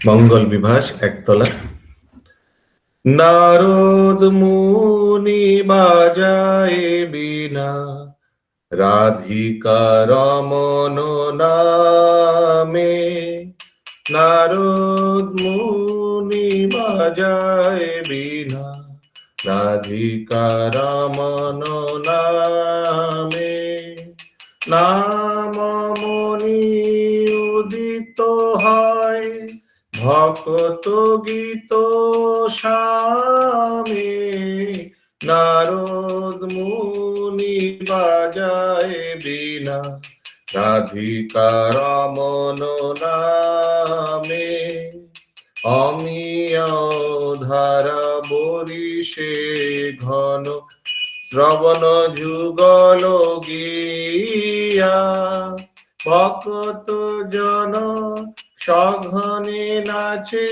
মঙ্গল বিভাস একতলা। নারদ মুনি বাজায় বীণা, রাধিকা রমন নামে। নারদ মুনি বাজায় বীণা, রাধিকা রমন নামে। নামমণি উদিত হয়, ভক্ত গীত স্বামী। নারদ মুনি বাজায় বীণা, রাধিকা রমন নামে। অমিয় ধারা বরিষে ঘন, শ্রবণ যুগল গিয়া। ভক্ত জন সঘনে নাচে,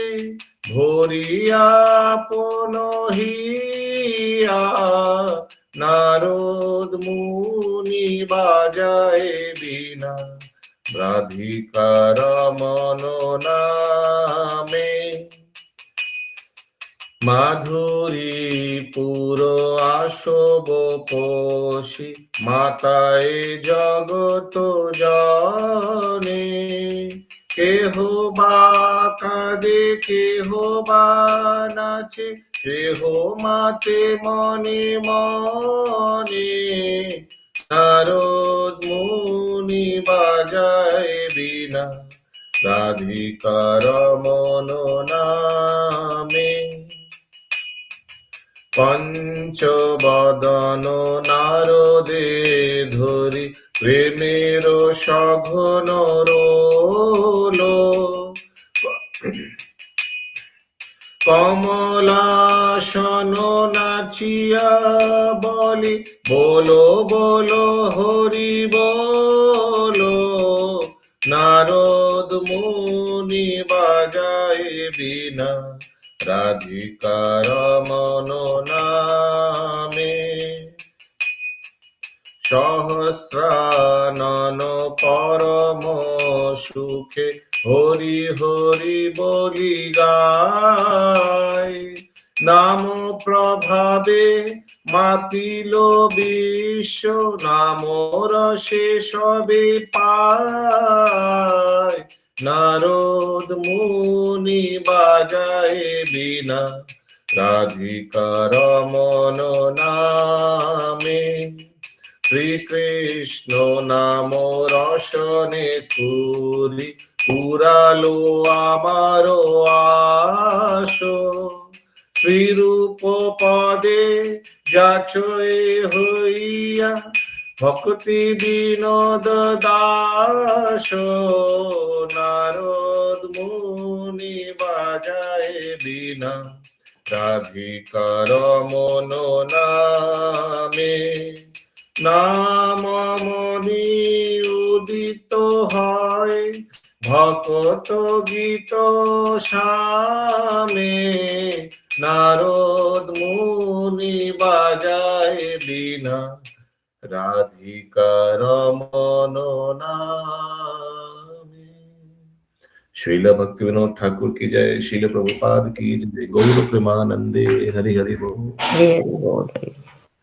ভরিয়া পনহিয়া। নারদ মুনি বাজায় বীণা, রাধিকা রমন নামে। মাধুরী পুর আসব পশি, মাতায় জগত জনে। কেহ বা কাঁদে কেহ বা নাচে, কেহ মাতে মনে মনে। নারদ মুনি বাজায় বীণা, রাধিকা রমন নামে। পঞ্চবদন নারদে ধরি, প্রেমের সঘন রোল। কমলাসন নাচিয়া বলে, বলো বলো হরি বলো। নারদ মুনি বাজায় বীণা, রাধিকা রমন নামে। সহস্রানন পরম সুখে, হরি হরি বলি গায়। নাম প্রভাবে মাতিল বিশ্ব, নাম রসে সবে পায়। নারদ মুনি বাজায় বীণা, রাধিকা রমন নামে। শ্রীকৃষ্ণ নাম রসনে স্ফুরি, পুরালো আমার আশ। শ্রীরূপ পদে যাচয়ে হইয়া, ভক্তি বিনোদ দাস। নারদ মুনি বাজায় বীণা, রাধিকা রমন নামে। নামমণি উদিত হয়, ভক্ত গীত স্বামে। নারদ মুনি বাজায় বীণা, রাধিকা রমন নামে। श्रील भक्ति विनोद ठाकुर की जय, श्रील प्रभुपाद की जय। गौर प्रेमानंदे हरि हरि बोल।